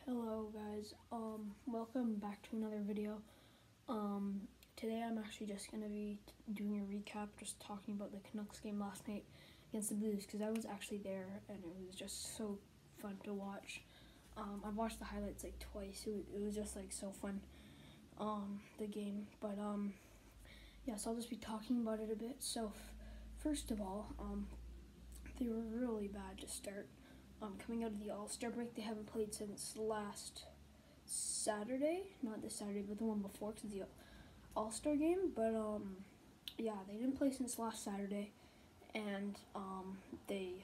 Hello guys, welcome back to another video. Today I'm actually just going to be doing a recap, just talking about the Canucks game last night against the Blues, because I was actually there and it was just so fun to watch. I've watched the highlights like twice. It was just like so fun, the game, but yeah, so I'll just be talking about it a bit. So first of all, they were really bad to start. Coming out of the All-Star break, they haven't played since last Saturday. Not this Saturday, but the one before, because the All-Star game. But yeah, they didn't play since last Saturday, and they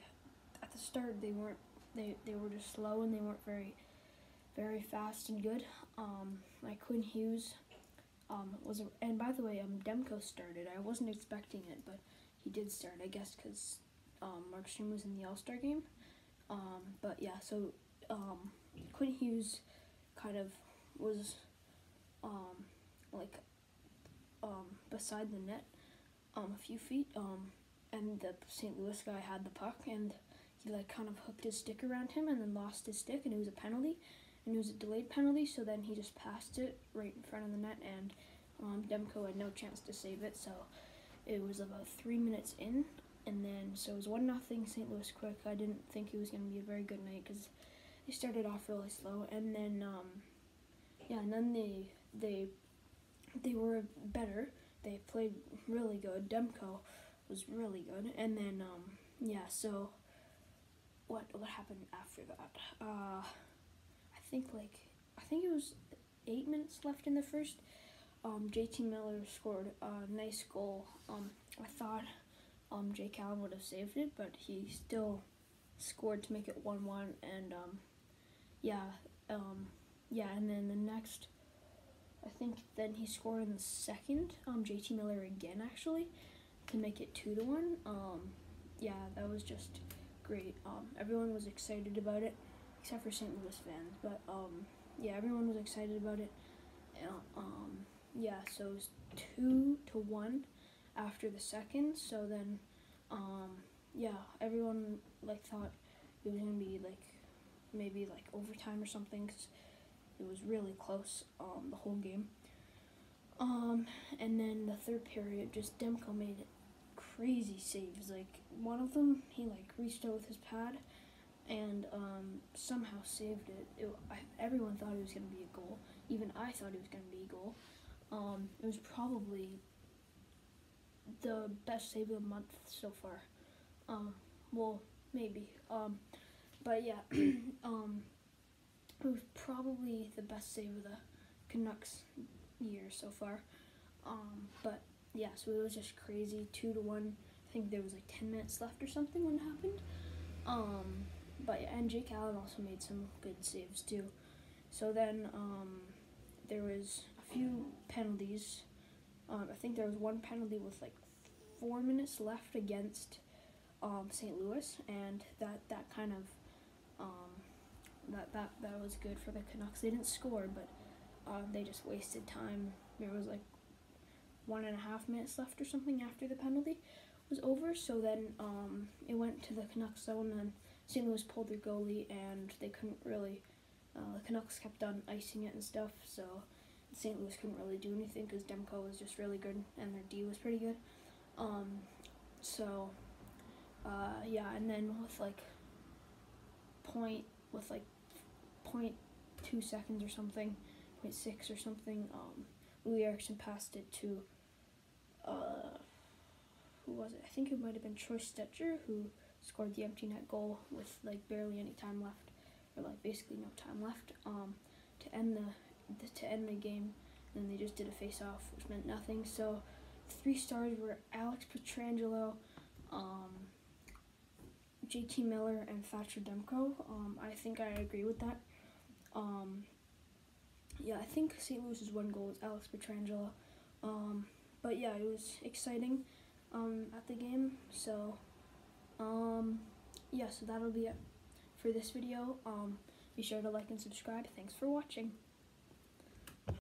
at the start they were just slow, and they weren't very fast and good. Like Quinn Hughes and by the way, Demko started. I wasn't expecting it, but he did start, I guess, because Markstrom was in the All-Star game. But yeah, so Quinn Hughes kind of was beside the net a few feet, and the St. Louis guy had the puck, and he like kind of hooked his stick around him and then lost his stick, and it was a penalty, and it was a delayed penalty, so then he just passed it right in front of the net, and Demko had no chance to save it, so it was about 3 minutes in. And then, so it was 1-0 St. Louis quick. I didn't think it was going to be a very good night because they started off really slow. And then, and then they were better. They played really good. Demko was really good. And then, so what happened after that? I think it was 8 minutes left in the first. JT Miller scored a nice goal. I thought Jake Allen would have saved it, but he still scored to make it 1-1, and and then the next, I think then he scored in the second, JT Miller again actually, to make it 2-1. That was just great. Everyone was excited about it, except for St. Louis fans, but everyone was excited about it. So it was 2-1 after the second, so then everyone thought it was gonna be maybe overtime or something, because it was really close the whole game. And then the third period, just Demko made crazy saves. Like one of them, he reached out with his pad and somehow saved it. Everyone thought it was gonna be a goal. Even I thought it was gonna be a goal. It was probably the best save of the month so far. Well, maybe. But yeah, it was probably the best save of the Canucks year so far. But yeah, so it was just crazy. 2-1. I think there was 10 minutes left or something when it happened. But yeah, and Jake Allen also made some good saves too. So then there was a few penalties. I think there was one penalty with 4 minutes left against St. Louis, and that kind of that was good for the Canucks. They didn't score, but they just wasted time. There was 1.5 minutes left or something after the penalty was over. So then it went to the Canucks zone, and St. Louis pulled their goalie, and they couldn't really. The Canucks kept on icing it and stuff, so St. Louis couldn't really do anything because Demko was just really good and their D was pretty good. And then with 0.2 seconds or something, 0.6 or something, Louis Eriksson passed it to who was it? I think it might have been Troy Stetcher, who scored the empty net goal with barely any time left, or basically no time left, to end the game. And they just did a face-off, which meant nothing. So 3 stars were Alex Pietrangelo, JT Miller, and Thatcher Demko. I think I agree with that. I think St. Louis's one goal was Alex Pietrangelo. But yeah, it was exciting at the game. So so that'll be it for this video. Be sure to like and subscribe. Thanks for watching.